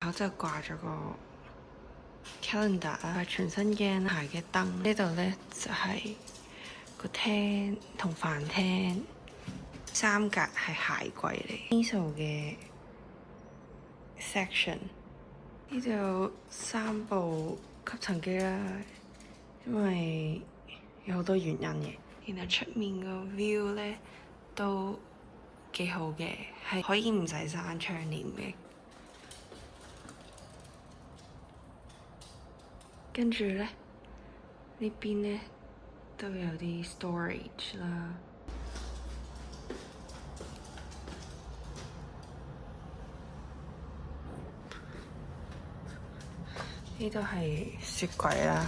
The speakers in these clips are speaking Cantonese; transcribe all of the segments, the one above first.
我就掛咗個 calendar 啦，全新嘅鞋嘅燈。呢度呢就係個廳同飯廳，三格係鞋櫃嚟。Miso 嘅 section， 呢度有3部吸塵機啦，因為有好多原因嘅。然後出面個 view 呢都幾好嘅，係可以唔使閂窗簾嘅。跟住呢，呢邊呢都有啲 storage 啦。呢度係雪櫃啦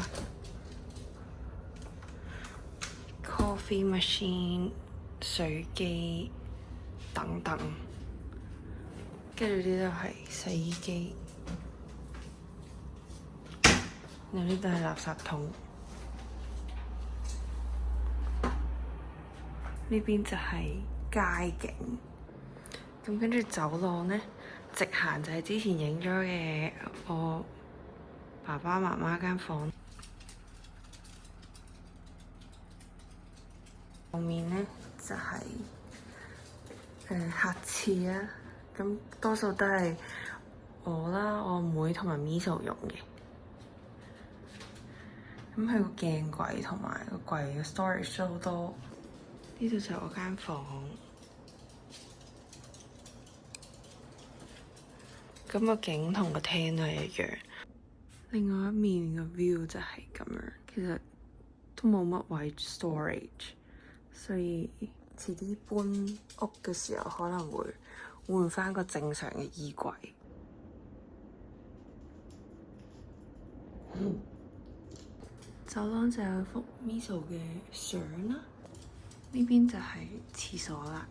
，coffee machine、水機等等。跟住呢度係洗衣機。然後呢度係垃圾桶，呢邊就係街景。咁跟住走廊呢，直行就係之前影咗嘅我爸爸媽媽間房。後面呢就係客廁啦，咁多數都係我啦、我妹同埋 Miso 用嘅。咁佢個鏡櫃同埋個櫃嘅 storage 都好多。呢度就係我間房。咁個景同個廳都係一樣。另外一面個 view 就係咁樣，其實都冇乜位 storage， 所以遲啲搬屋嘅時候可能會換返個正常嘅衣櫃。走廊就有幅 Miso 嘅相啦，呢邊就係廁所啦。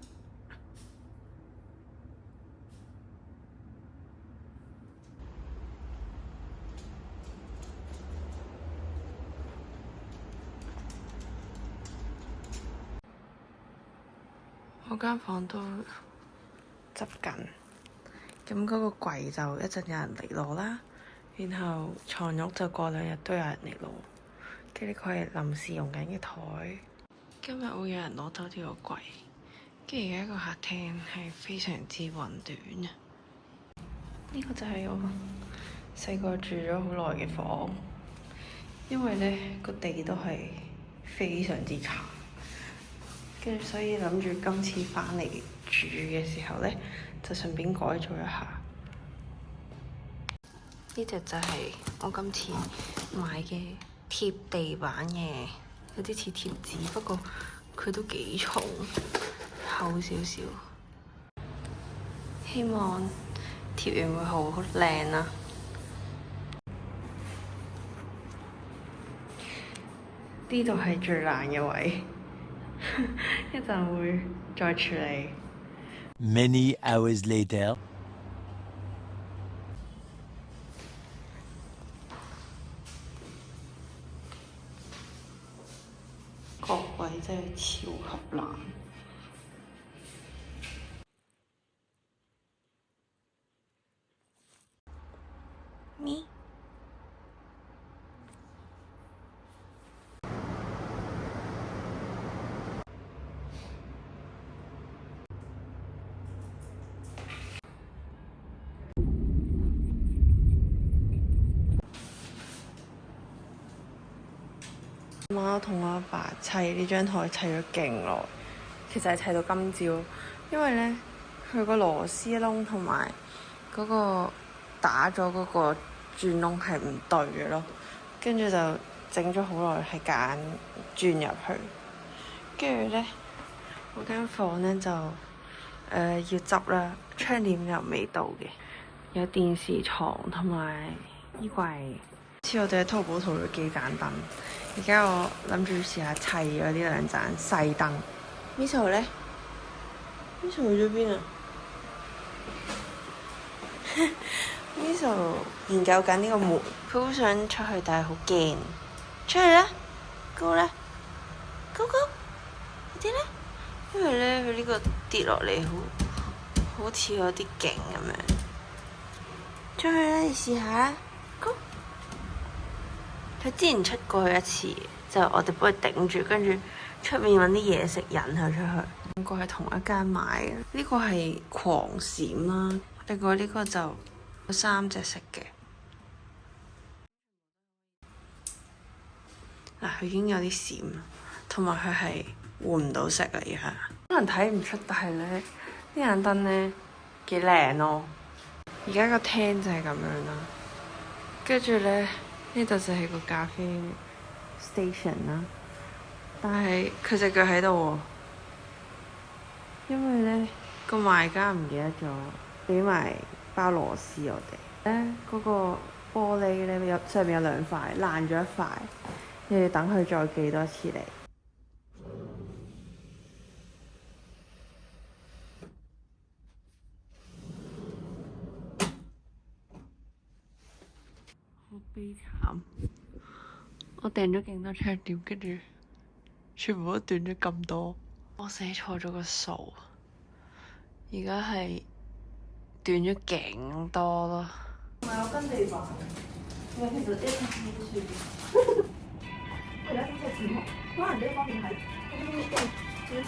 我間房都執緊，咁嗰個櫃就一陣有人嚟攞啦，然後床褥就過2日都有人嚟攞。跟住佢係臨時用緊嘅台。今日會有人攞走呢個櫃，跟住而家個客廳係非常之混亂啊！呢個就係我細個住咗好耐嘅房，因為呢個地都係非常之差，跟住所以諗住今次翻嚟住嘅時候呢，就順便改造一下。呢隻就係我今次買嘅貼地板嘅，有啲似貼紙，不過佢都幾重，厚少少。希望貼完會好靚啦。呢度係最難嘅位，一陣會再處理。Many hours later. 各位真係超級難。咪媽同我阿爸砌呢張台砌咗勁耐，其實係砌到今朝，因為呢，佢個螺絲窿同埋嗰個打咗嗰個轉窿係唔對嘅咯，跟住就整咗好耐，係揀轉入去，跟住呢，我間房呢就要執啦，窗簾又未到嘅，有電視床同埋衣櫃。似我哋喺淘寶淘咗幾盞燈，而家我諗住試下砌咗呢兩盞細燈。Miso 咧？Miso 去咗邊啊？Miso 研究緊呢個門，佢好想出去，但係好驚。出去啦，Go 啦，Go Go，快啲咧！因為咧佢呢個跌落嚟好似有啲勁咁樣。出去啦，你試下啦，Go！佢之前出過去一次，就我哋幫佢頂住，跟住出面揾啲嘢食引佢出去。兩個係同一間買嘅，呢個係狂閃啦，另外呢個就有3隻色嘅。嗱，佢已經有啲閃，同埋佢係換唔到色啦而家。可能睇唔出，但係咧呢盞燈咧幾靚咯。而家個廳就係咁樣啦，跟住咧。呢度就係個咖啡 station 啦，但係佢隻腳喺度喎，因為呢個賣家唔記得咗俾埋包螺絲我哋咧，嗰個玻璃呢，上面有2塊爛咗1塊，你要等佢再寄多次嚟。好悲慘！我訂咗勁多窗簾，跟住全部都斷咗咁多。我寫錯咗個數，而家係斷咗勁多咯。唔係我跟地板，其實一層都算。我而家先隻字幕，可能呢方面係有時。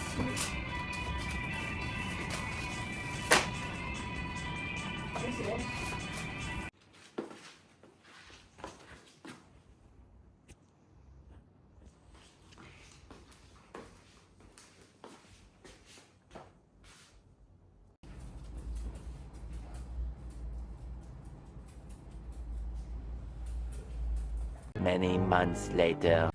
Many months later.